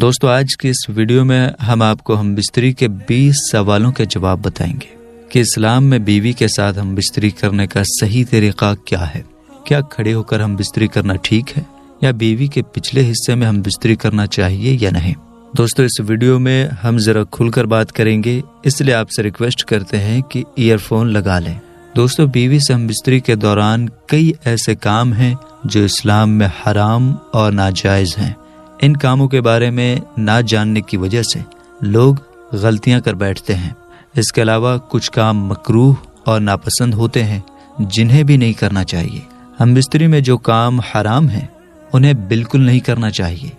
दोस्तों, आज की इस वीडियो में हम आपको हम बिस्तरी के 20 सवालों के जवाब बताएंगे कि इस्लाम में बीवी के साथ हम बिस्तरी करने का सही तरीका क्या है। क्या खड़े होकर हम बिस्तरी करना ठीक है या बीवी के पिछले हिस्से में हम बिस्तरी करना चाहिए या नहीं। दोस्तों, इस वीडियो में हम जरा खुलकर बात करेंगे, इसलिए आपसे रिक्वेस्ट करते हैं कि ईयरफोन लगा लें। दोस्तों, बीवी से हम बिस्तरी के दौरान कई ऐसे काम हैं जो इस्लाम में हराम और नाजायज हैं। इन कामों के बारे में ना जानने की वजह से लोग गलतियां कर बैठते हैं। इसके अलावा कुछ काम मकरूह और नापसंद होते हैं जिन्हें भी नहीं करना चाहिए। हम बिस्तरी में जो काम हराम हैं उन्हें बिल्कुल नहीं करना चाहिए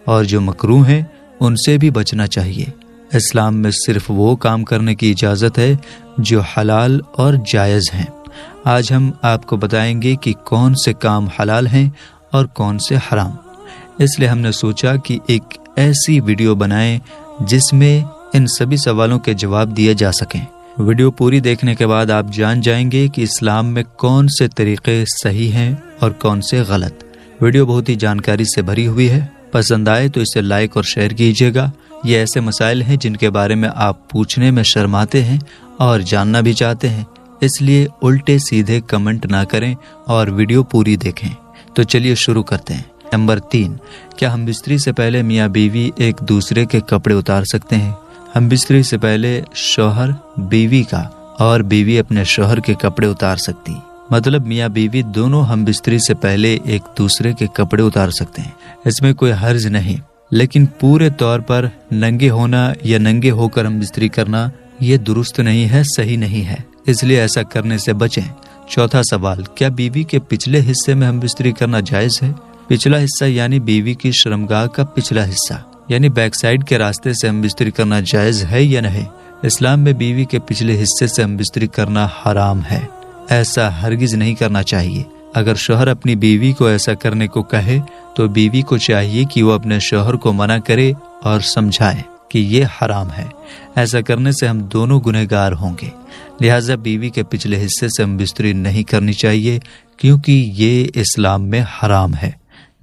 और जो मकरूह हैं उनसे भी बचना चाहिए। इस्लाम में सिर्फ वो काम करने की इजाज़त है जो हलाल और जायज़ हैं। आज हम आपको बताएंगे कि कौन से काम हलाल हैं और कौन से हराम। इसलिए हमने सोचा कि एक ऐसी वीडियो बनाएं जिसमें इन सभी सवालों के जवाब दिए जा सकें। वीडियो पूरी देखने के बाद आप जान जाएंगे कि इस्लाम में कौन से तरीक़े सही हैं और कौन से गलत। वीडियो बहुत ही जानकारी से भरी हुई है। पसंद आए तो इसे लाइक और शेयर कीजिएगा। ये ऐसे मसाइल हैं जिनके बारे में आप पूछने में शर्माते हैं और जानना भी चाहते हैं, इसलिए उल्टे सीधे कमेंट ना करें और वीडियो पूरी देखें। तो चलिए शुरू करते हैं। नंबर 3, क्या हम बिस्तरी से पहले मियाँ बीवी एक दूसरे के कपड़े उतार सकते हैं। हम बिस्तरी से पहले शौहर बीवी का और बीवी अपने शौहर के कपड़े उतार सकती, मतलब मियाँ बीवी दोनों हम बिस्तरी से पहले एक दूसरे के कपड़े उतार सकते हैं। इसमें कोई हर्ज नहीं, लेकिन पूरे तौर पर नंगे होना या नंगे होकर हम बिस्तरी करना ये दुरुस्त नहीं है, सही नहीं है, इसलिए ऐसा करने से बचें। चौथा सवाल, क्या बीवी के पिछले हिस्से में हम बिस्तरी करना जायज़ है। पिछला हिस्सा यानी बीवी की शर्मगाह का पिछला हिस्सा यानी बैक साइड के रास्ते से हम बिस्तरी करना जायज़ है या नहीं। इस्लाम में बीवी के पिछले हिस्से से हम बिस्तरी करना हराम है, ऐसा हरगिज नहीं करना चाहिए। अगर शौहर अपनी बीवी को ऐसा करने को कहे तो बीवी को चाहिए कि वो अपने शौहर को मना करे और समझाए कि ये हराम है। ऐसा करने से हम दोनों गुनहगार होंगे। लिहाजा बीवी के पिछले हिस्से से हम बिस्तरी नहीं करनी चाहिए क्योंकि ये इस्लाम में हराम है।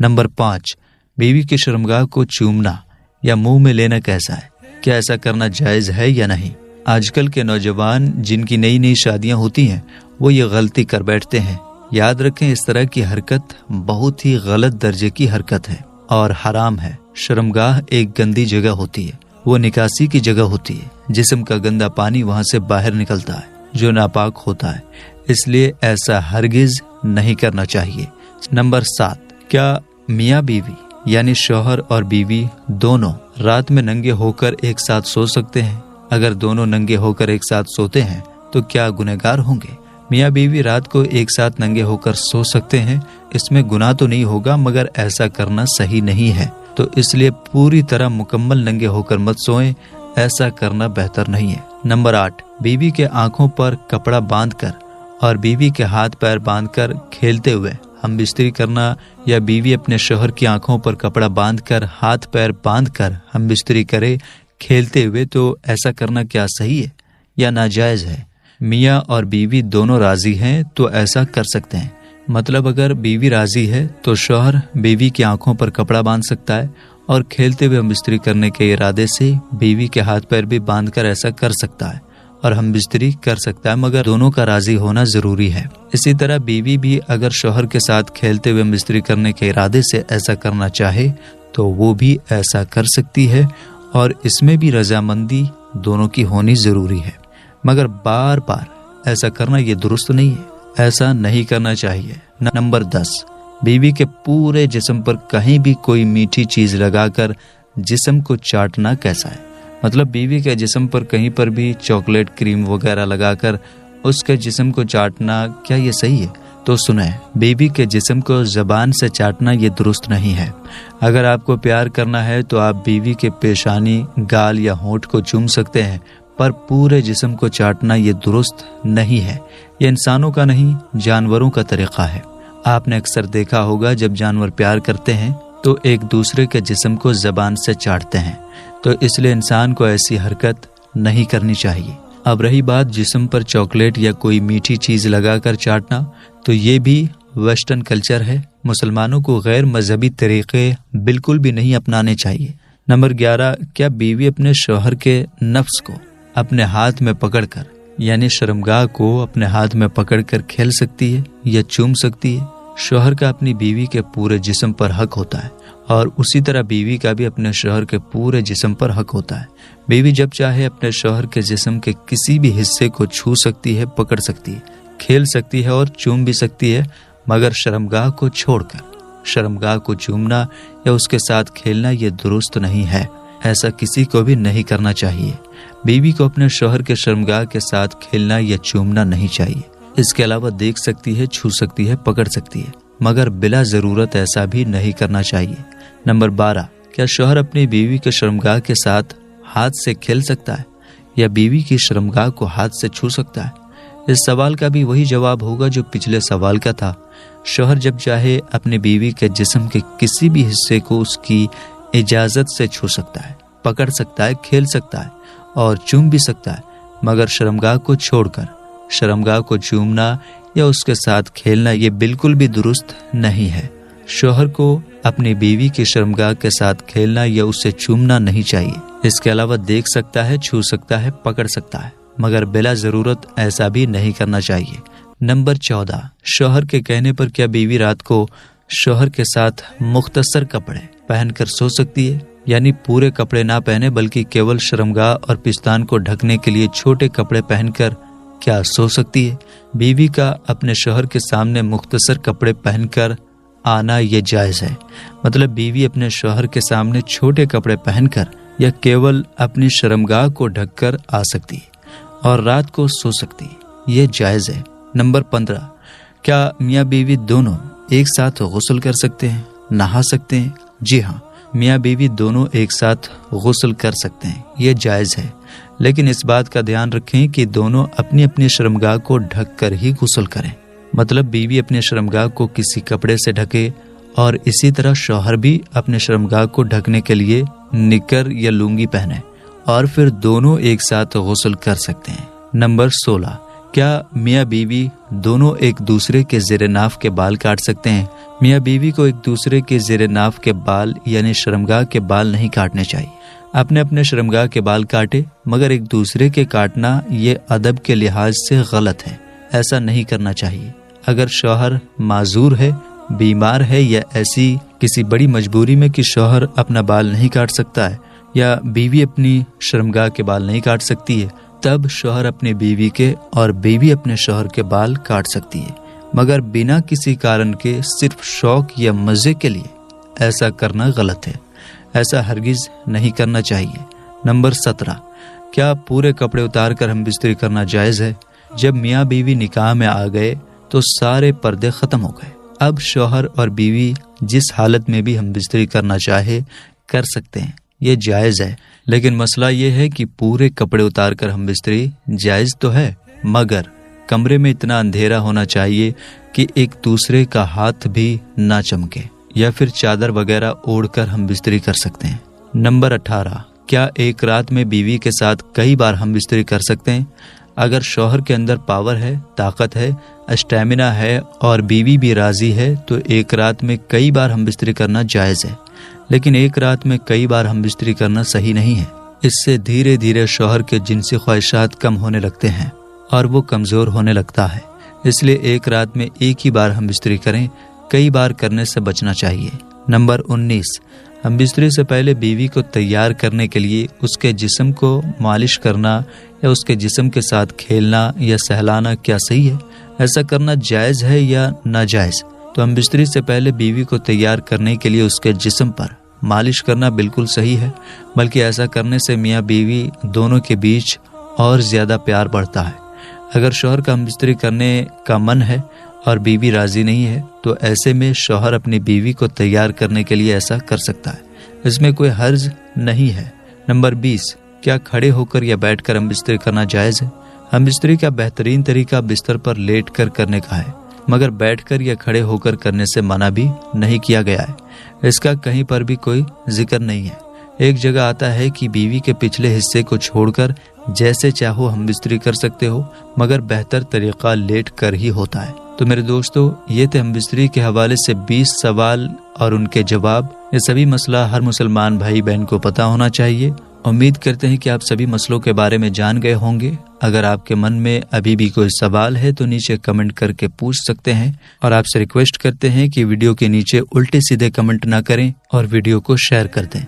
नंबर 5, बीवी की शर्मगाह को चूमना या मुंह में लेना कैसा है। क्या ऐसा करना जायज़ है या नहीं। आजकल के नौजवान जिनकी नई नई शादियां होती हैं वो ये गलती कर बैठते हैं। याद रखें, इस तरह की हरकत बहुत ही गलत दर्जे की हरकत है और हराम है। शर्मगाह एक गंदी जगह होती है, वो निकासी की जगह होती है। जिस्म का गंदा पानी वहां से बाहर निकलता है जो नापाक होता है, इसलिए ऐसा हरगिज नहीं करना चाहिए। नंबर 7, क्या मियाँ बीवी यानी शौहर और बीवी दोनों रात में नंगे होकर एक साथ सो सकते हैं। अगर दोनों नंगे होकर एक साथ सोते हैं तो क्या गुनहगार होंगे। मियाँ बीवी रात को एक साथ नंगे होकर सो सकते हैं, इसमें गुनाह तो नहीं होगा, मगर ऐसा करना सही नहीं है। तो इसलिए पूरी तरह मुकम्मल नंगे होकर मत सोएं, ऐसा करना बेहतर नहीं है। नंबर 8, बीवी के आंखों पर कपड़ा बांधकर और बीवी के हाथ पैर बांधकर खेलते हुए हम बिस्तरी करना या बीवी अपने शौहर की आंखों पर कपड़ा बांधकर हाथ पैर बांधकर हम बिस्तरी करे खेलते हुए, तो ऐसा करना क्या सही है या नाजायज है। मियाँ और बीवी दोनों राजी हैं तो ऐसा कर सकते हैं। मतलब अगर बीवी राजी है तो शौहर बीवी की आंखों पर कपड़ा बांध सकता है और खेलते हुए हम बिस्तरी करने के इरादे से बीवी के हाथ पैर भी बांधकर ऐसा कर सकता है और हम बिस्तरी कर सकता है, मगर दोनों का राजी होना जरूरी है। इसी तरह बीवी भी अगर शौहर के साथ खेलते हुए बिस्तरी करने के इरादे से ऐसा करना चाहे तो वो भी ऐसा कर सकती है और इसमें भी रजामंदी दोनों की होनी जरूरी है। मगर बार बार ऐसा करना ये दुरुस्त नहीं है, ऐसा नहीं करना चाहिए। नंबर 10, बीवी के पूरे जिस्म पर कहीं भी कोई मीठी चीज लगाकर जिस्म को चाटना कैसा है। मतलब बीवी के जिस्म पर कहीं पर भी चॉकलेट क्रीम वगैरह लगाकर उसके जिस्म को चाटना, क्या ये सही है। तो सुने, बीवी के जिस्म को ज़बान से चाटना ये दुरुस्त नहीं है। अगर आपको प्यार करना है तो आप बीवी के पेशानी, गाल या होंठ को चूम सकते हैं, पर पूरे जिस्म को चाटना ये दुरुस्त नहीं है। ये इंसानों का नहीं, जानवरों का तरीका है। आपने अक्सर देखा होगा जब जानवर प्यार करते हैं तो एक दूसरे के जिस्म को ज़बान से चाटते हैं, तो इसलिए इंसान को ऐसी हरकत नहीं करनी चाहिए। अब रही बात जिस्म पर चॉकलेट या कोई मीठी चीज लगाकर चाटना, तो ये भी वेस्टर्न कल्चर है। मुसलमानों को गैर मजहबी तरीके बिल्कुल भी नहीं अपनाने चाहिए। नंबर 11, क्या बीवी अपने शौहर के नफ्स को अपने हाथ में पकड़कर यानी शर्मगाह को अपने हाथ में पकड़कर खेल सकती है या चूम सकती है? शौहर का अपनी बीवी के पूरे जिस्म पर हक होता है और उसी तरह बीवी का भी अपने शौहर के पूरे जिस्म पर हक होता है। बीवी जब चाहे अपने शौहर के जिस्म के किसी भी हिस्से को छू सकती है, पकड़ सकती है, खेल सकती है और चूम भी सकती है, मगर शर्मगाह को छोड़कर। शर्मगाह को चूमना या उसके साथ खेलना ये दुरुस्त नहीं है, ऐसा किसी को भी नहीं करना चाहिए। बीवी को अपने शौहर के शर्मगाह के साथ खेलना या चूमना नहीं चाहिए। इसके अलावा देख सकती है, छू सकती है, पकड़ सकती है, मगर बिला जरूरत ऐसा भी नहीं करना चाहिए। नंबर 12, क्या शौहर अपनी बीवी के शर्मगाह के साथ हाथ से खेल सकता है या बीवी की शर्मगाह को हाथ से छू सकता है? इस सवाल का भी वही जवाब होगा जो पिछले सवाल का था। शौहर जब चाहे अपनी बीवी के जिस्म के किसी भी हिस्से को उसकी इजाजत से छू सकता है, पकड़ सकता है, खेल सकता है और चूम भी सकता है, मगर शर्मगाह को छोड़कर। शर्मगाह को चूमना या उसके साथ खेलना ये बिल्कुल भी दुरुस्त नहीं है। शौहर को अपनी बीवी की शर्मगाह के साथ खेलना या उसे चूमना नहीं चाहिए। इसके अलावा देख सकता है, छू सकता है, पकड़ सकता है, मगर बिला जरूरत ऐसा भी नहीं करना चाहिए। नंबर 14, शौहर के कहने पर क्या बीवी रात को शौहर के साथ मुख्तसर कपड़े पहनकर सो सकती है? यानी पूरे कपड़े ना पहने बल्कि केवल शर्मगाह और पिस्तान को ढकने के लिए छोटे कपड़े पहनकर क्या सो सकती है? बीवी का अपने शौहर के सामने मुख्तसर कपड़े पहनकर आना ये जायज है। मतलब बीवी अपने शौहर के सामने छोटे कपड़े पहनकर या केवल अपनी शर्मगाह को ढककर आ सकती है और रात को सो सकती है, ये जायज है। नंबर 15, क्या मियाँ बीवी दोनों एक साथ गुस्ल कर सकते हैं, नहा सकते हैं? जी हाँ, मियाँ बीवी दोनों एक साथ गुस्ल कर सकते हैं, ये जायज है, लेकिन इस बात का ध्यान रखें कि दोनों अपनी अपनी शर्मगाह को ढक कर ही गुस्ल करें। मतलब बीवी अपने शर्मगाह को किसी कपड़े से ढके और इसी तरह शौहर भी अपने शर्मगाह को ढकने के लिए निकर या लुंगी पहने और फिर दोनों एक साथ गुस्ल कर सकते हैं। नंबर 16, क्या मियाँ बीवी दोनों एक दूसरे के ज़ेरे नाफ के बाल काट सकते हैं? मियाँ बीवी को एक दूसरे के ज़ेरे नाफ के बाल यानी शर्मगाह के बाल नहीं काटने चाहिए। अपने अपने शर्मगाह के बाल काटे, मगर एक दूसरे के काटना ये अदब के लिहाज से गलत है, ऐसा नहीं करना चाहिए। अगर शौहर माजूर है, बीमार है या ऐसी किसी बड़ी मजबूरी में कि शौहर अपना बाल नहीं काट सकता है या बीवी अपनी शर्मगाह के बाल नहीं काट सकती है, तब शौहर अपनी बीवी के और बीवी अपने शौहर के बाल काट सकती है, मगर बिना किसी कारण के सिर्फ शौक या मजे के लिए ऐसा करना गलत है, ऐसा हरगिज नहीं करना चाहिए। नंबर 17, क्या पूरे कपड़े उतार कर हम बिस्तरी करना जायज है? जब मियाँ बीवी निकाह में आ गए तो सारे पर्दे खत्म हो गए। अब शौहर और बीवी जिस हालत में भी हम बिस्तरी करना चाहे कर सकते हैं, ये जायज है, लेकिन मसला ये है कि पूरे कपड़े उतार कर हम बिस्तरी जायज तो है, मगर कमरे में इतना अंधेरा होना चाहिए कि एक दूसरे का हाथ भी ना चमके, या फिर चादर वगैरह ओढ़कर हम बिस्तरी कर सकते हैं। नंबर 18, क्या एक रात में बीवी के साथ कई बार हम बिस्तरी कर सकते हैं? अगर शौहर के अंदर पावर है, ताकत है, स्टैमिना है और बीवी भी राजी है तो एक रात में कई बार हम बिस्तरी करना जायज है, लेकिन एक रात में कई बार हम बिस्तरी करना सही नहीं है। इससे धीरे धीरे शौहर के जिनसी ख्वाहिशात कम होने लगते हैं और वो कमजोर होने लगता है। इसलिए एक रात में एक ही बार हम बिस्तरी करें, कई बार करने से बचना चाहिए। नंबर 19, हम बिस्तरी से पहले बीवी को तैयार करने के लिए उसके जिस्म को मालिश करना या उसके जिस्म के साथ खेलना या सहलाना क्या सही है? ऐसा करना जायज है या नाजायज? तो हम बिस्तरी से पहले बीवी को तैयार करने के लिए उसके जिस्म पर मालिश करना बिल्कुल सही है, बल्कि ऐसा करने से मियाँ बीवी दोनों के बीच और ज्यादा प्यार बढ़ता है। अगर शौहर का हम बिस्तरी करने का मन है और बीवी राजी नहीं है तो ऐसे में शौहर अपनी बीवी को तैयार करने के लिए ऐसा कर सकता है, इसमें कोई हर्ज नहीं है। नंबर 20, क्या खड़े होकर या बैठकर हम बिस्तरी करना जायज है? हम बिस्तरी का बेहतरीन तरीका बिस्तर पर लेट कर करने का है, मगर बैठकर या खड़े होकर करने से मना भी नहीं किया गया है। इसका कहीं पर भी कोई जिक्र नहीं है। एक जगह आता है कि बीवी के पिछले हिस्से को छोड़कर जैसे चाहो हम बिस्तरी कर सकते हो, मगर बेहतर तरीका लेट कर ही होता है। تو میرے دوستو، یہ تھے ہم بستری کے حوالے سے 20 سوال اور ان کے جواب۔ یہ سبھی مسئلہ ہر مسلمان بھائی بہن کو پتہ ہونا چاہیے۔ امید کرتے ہیں کہ آپ سبھی مسئلوں کے بارے میں جان گئے ہوں گے۔ اگر آپ کے من میں ابھی بھی کوئی سوال ہے تو نیچے کمنٹ کر کے پوچھ سکتے ہیں، اور آپ سے ریکویسٹ کرتے ہیں کہ ویڈیو کے نیچے الٹے سیدھے کمنٹ نہ کریں اور ویڈیو کو شیئر کر دیں۔